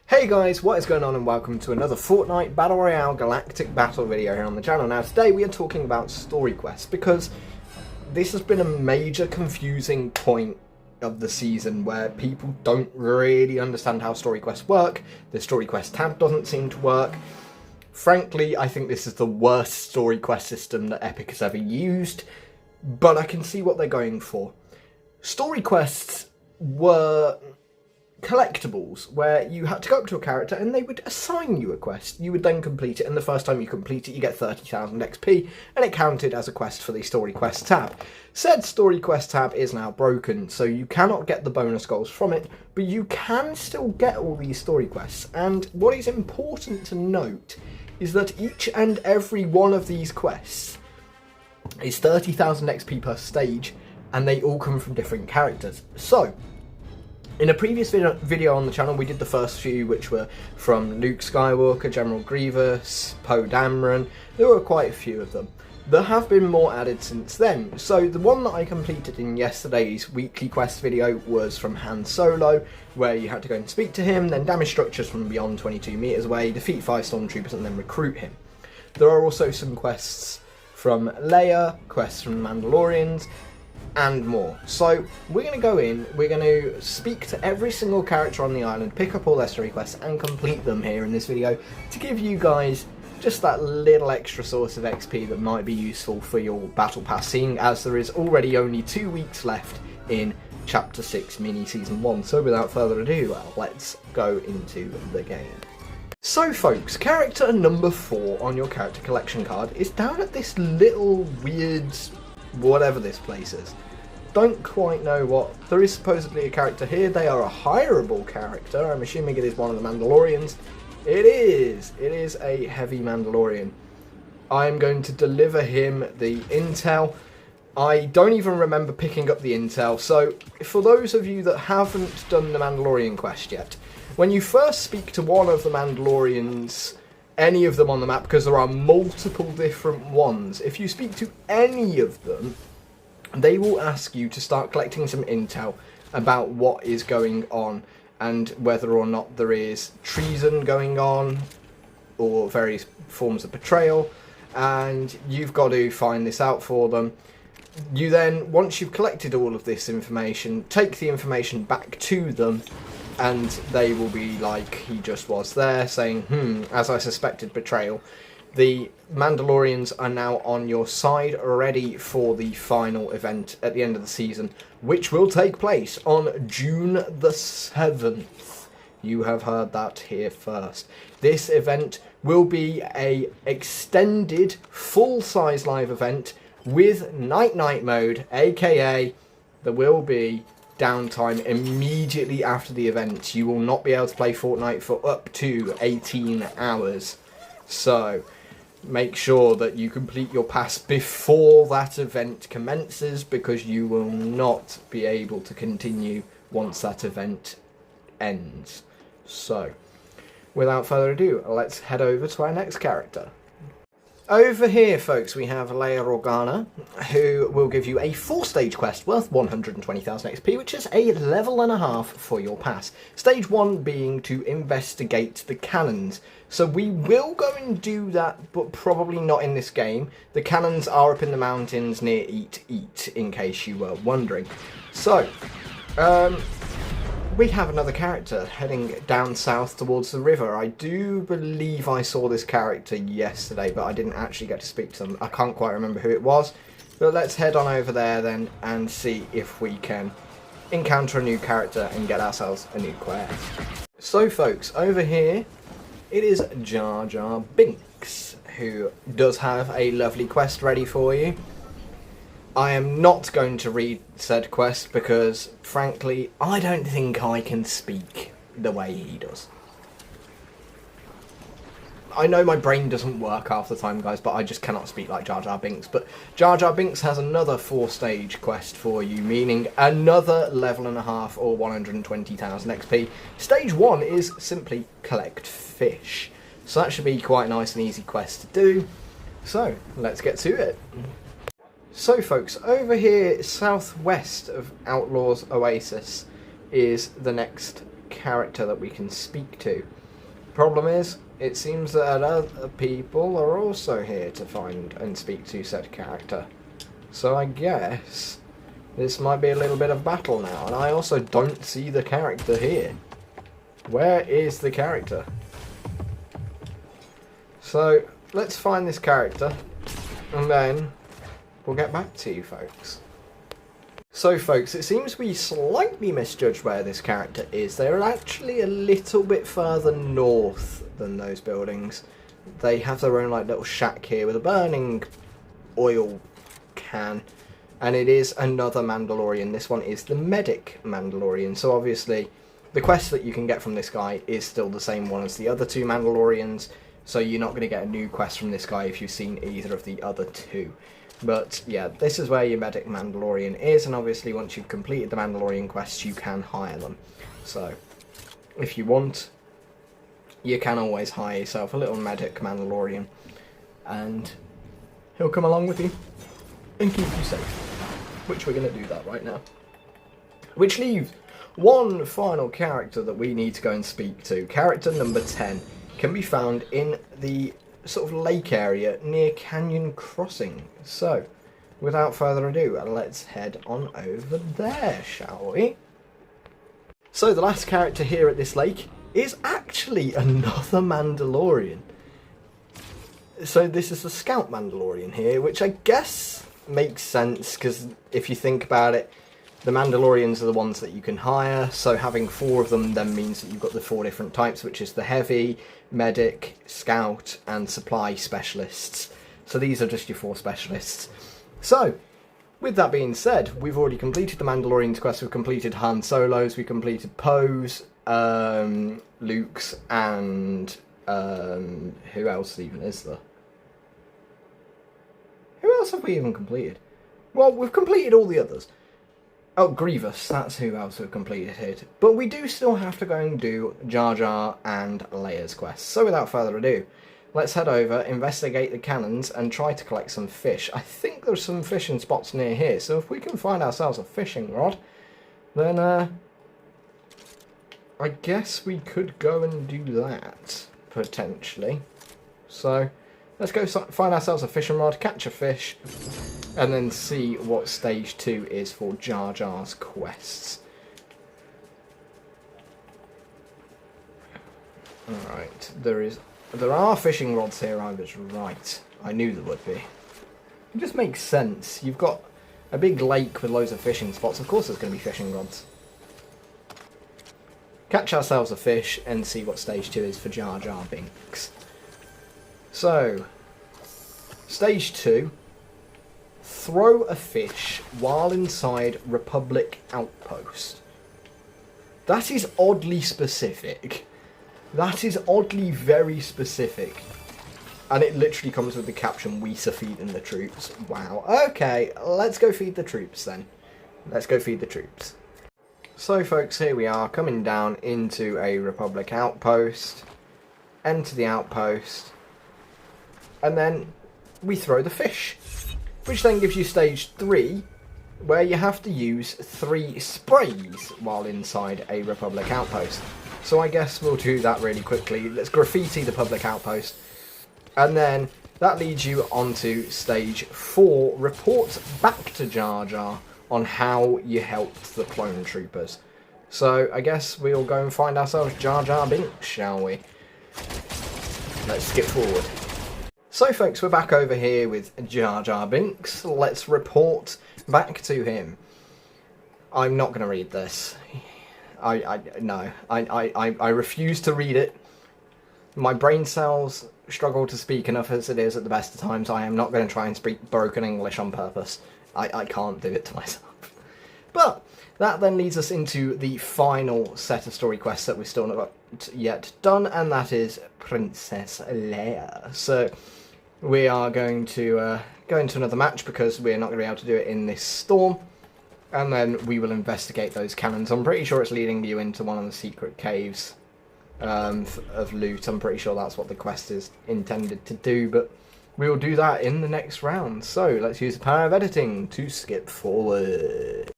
Hey guys, what is going on and welcome to another Fortnite Battle Royale Galactic Battle video here on the channel. Now today we are talking about story quests because this has been a major confusing point of the season where people don't really understand how story quests work. The story quest tab doesn't seem to work. Frankly, I think this is the worst story quest system that Epic has ever used, but I can see what they're going for. Story quests were collectibles where you had to go up to a character and they would assign you a quest. You would then complete it, and the first time you complete it you get 30,000 XP, and it counted as a quest for the story quest tab. Said story quest tab is now broken, so you cannot get the bonus goals from it, but you can still get all these story quests. And what is important to note is that each and every one of these quests is 30,000 XP per stage, and they all come from different characters. So in a previous video on the channel, we did the first few, which were from Luke Skywalker, General Grievous, Poe Dameron. There were quite a few of them. There have been more added since then. So the one that I completed in yesterday's weekly quest video was from Han Solo, where you had to go and speak to him, then damage structures from beyond 22 meters away, defeat 5 stormtroopers, and then recruit him. There are also some quests from Leia, quests from the Mandalorians, and more. So we're going to go in, we're going to speak to every single character on the island, pick up all their story quests and complete them here in this video to give you guys just that little extra source of XP that might be useful for your battle pass, seeing as there is already only 2 weeks left in chapter 6 mini season 1. So without further ado, let's go into the game. So folks, character number 4 on your character collection card is down at this little weird whatever this place is. Don't quite know what. There is supposedly a character here. They are a hireable character. I'm assuming it is one of the Mandalorians. It is a heavy Mandalorian. I'm going to deliver him the intel. I don't even remember picking up the intel, so for those of you that haven't done the Mandalorian quest yet, when you first speak to one of the Mandalorians, any of them on the map, because there are multiple different ones, if you speak to any of them, they will ask you to start collecting some intel about what is going on and whether or not there is treason going on or various forms of betrayal, and you've got to find this out for them. You then, once you've collected all of this information, take the information back to them, and they will be like he just was there, saying, as I suspected, betrayal. The Mandalorians are now on your side, ready for the final event at the end of the season, which will take place on June the 7th. You have heard that here first. This event will be a extended, full-size live event with night-night mode, aka there will be downtime immediately after the event. You will not be able to play Fortnite for up to 18 hours. So make sure that you complete your pass before that event commences, because you will not be able to continue once that event ends. So without further ado, let's head over to our next character. Over here, folks, we have Leia Organa, who will give you a 4-stage quest worth 120,000 XP, which is a level and a half for your pass. Stage 1 being to investigate the cannons. So we will go and do that, but probably not in this game. The cannons are up in the mountains near Eat, in case you were wondering. So, we have another character heading down south towards the river. I do believe I saw this character yesterday, but I didn't actually get to speak to them. I can't quite remember who it was. But let's head on over there then and see if we can encounter a new character and get ourselves a new quest. So folks, over here, it is Jar Jar Binks, who does have a lovely quest ready for you. I am not going to read said quest because, frankly, I don't think I can speak the way he does. I know my brain doesn't work half the time, guys, but I just cannot speak like Jar Jar Binks. But Jar Jar Binks has another 4-stage quest for you, meaning another level and a half or 120,000 XP. Stage 1 is simply collect fish. So that should be quite a nice and easy quest to do. So, let's get to it. So folks, over here southwest of Outlaws Oasis is the next character that we can speak to. Problem is, it seems that other people are also here to find and speak to said character. So I guess this might be a little bit of battle now, and I also don't see the character here. Where is the character? So let's find this character, and then we'll get back to you folks. So folks, it seems we slightly misjudged where this character is. They're actually a little bit further north than those buildings. They have their own like little shack here with a burning oil can, and it is another Mandalorian. This one is the Medic Mandalorian, so obviously the quest that you can get from this guy is still the same one as the other two Mandalorians, so you're not going to get a new quest from this guy if you've seen either of the other two. But yeah, this is where your Medic Mandalorian is, and obviously once you've completed the Mandalorian quests you can hire them. So if you want, you can always hire yourself a little Medic Mandalorian, and he'll come along with you and keep you safe. Which we're going to do that right now. Which leaves one final character that we need to go and speak to. Character number 10 can be found in the sort of lake area near Canyon Crossing. So, without further ado, let's head on over there, shall we? So the last character here at this lake is actually another Mandalorian. So this is the Scout Mandalorian here, which I guess makes sense, because if you think about it, the Mandalorians are the ones that you can hire, so having 4 of them then means that you've got the 4 different types, which is the Heavy, Medic, Scout, and Supply Specialists. So these are just your 4 specialists. So, with that being said, we've already completed the Mandalorian's quest, we've completed Han Solo's, we completed Poe's, Luke's, and who else even is there? Who else have we even completed? Well, we've completed all the others. Oh, Grievous, that's who else we've completed here. But we do still have to go and do Jar Jar and Leia's quests. So without further ado, let's head over, investigate the cannons, and try to collect some fish. I think there's some fishing spots near here, so if we can find ourselves a fishing rod, then I guess we could go and do that, potentially. So let's go find ourselves a fishing rod, catch a fish, and then see what stage 2 is for Jar Jar's quests. Alright, there are fishing rods here, I was right. I knew there would be. It just makes sense. You've got a big lake with loads of fishing spots, of course there's going to be fishing rods. Catch ourselves a fish and see what stage 2 is for Jar Jar Binks. So, stage 2. Throw a fish while inside Republic Outpost. That is oddly specific. That is oddly very specific. And it literally comes with the caption, "We are feeding the troops." Wow. Okay, let's go feed the troops then. Let's go feed the troops. So folks, here we are, coming down into a Republic Outpost. Enter the outpost. And then we throw the fish. Which then gives you stage 3, where you have to use 3 sprays while inside a Republic Outpost. So I guess we'll do that really quickly. Let's graffiti the public outpost. And then that leads you onto stage 4, report back to Jar Jar on how you helped the clone troopers. So I guess we'll go and find ourselves Jar Jar Binks, shall we? Let's skip forward. So folks, we're back over here with Jar Jar Binks. Let's report back to him. I'm not going to read this. No. I refuse to read it. My brain cells struggle to speak enough as it is at the best of times. I am not going to try and speak broken English on purpose. I can't do it to myself. But that then leads us into the final set of story quests that we've still not yet done, and that is Princess Leia. So we are going to go into another match because we're not going to be able to do it in this storm. And then we will investigate those cannons. I'm pretty sure it's leading you into one of the secret caves of loot. I'm pretty sure that's what the quest is intended to do, but we will do that in the next round. So let's use the power of editing to skip forward.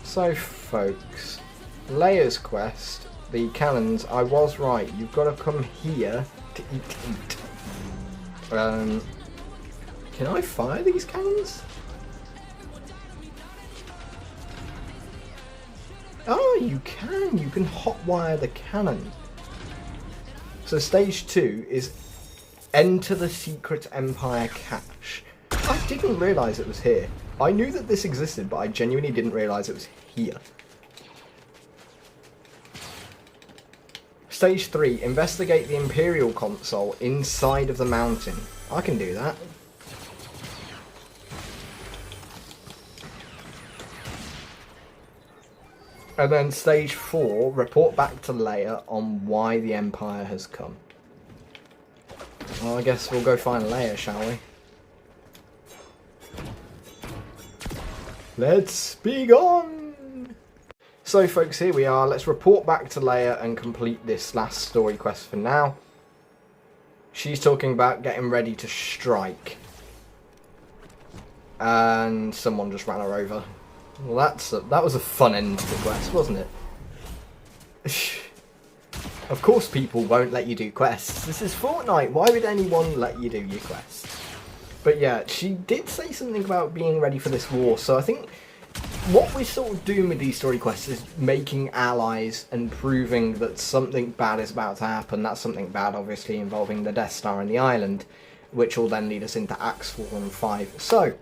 So folks, Leia's quest the cannons, I was right. You've got to come here to eat. Can I fire these cannons? Oh, you can. You can hotwire the cannon. So stage 2 is enter the secret Empire cache. I didn't realise it was here. I knew that this existed, but I genuinely didn't realise it was here. Stage 3, investigate the Imperial console inside of the mountain. I can do that. And then stage 4, report back to Leia on why the Empire has come. Well, I guess we'll go find Leia, shall we? Let's be gone! So folks, here we are. Let's report back to Leia and complete this last story quest for now. She's talking about getting ready to strike. And someone just ran her over. Well, that was a fun end to the quest, wasn't it? Of course people won't let you do quests. This is Fortnite. Why would anyone let you do your quests? But yeah, she did say something about being ready for this war, so I think what we're sort of doing with these story quests is making allies and proving that something bad is about to happen. That's something bad, obviously, involving the Death Star and the island, which will then lead us into Acts 4 and 5. So,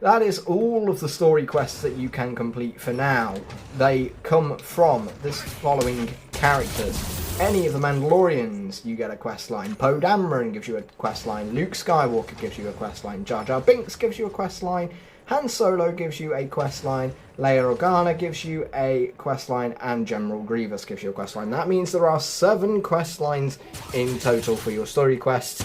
that is all of the story quests that you can complete for now. They come from this following characters. Any of the Mandalorians, you get a quest line. Poe Dameron gives you a quest line. Luke Skywalker gives you a quest line. Jar Jar Binks gives you a quest line. Han Solo gives you a quest line. Leia Organa gives you a quest line. And General Grievous gives you a quest line. That means there are 7 quest lines in total for your story quests,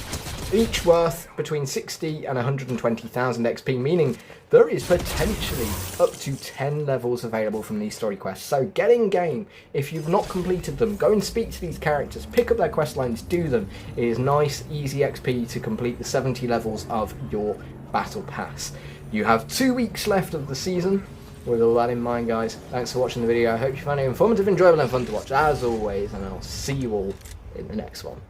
each worth between 60 and 120,000 XP, meaning there is potentially up to 10 levels available from these story quests. So get in game. If you've not completed them, go and speak to these characters, pick up their quest lines, do them. It is nice, easy XP to complete the 70 levels of your battle pass. You have 2 weeks left of the season. With all that in mind, guys, thanks for watching the video. I hope you found it informative, enjoyable and fun to watch as always, and I'll see you all in the next one.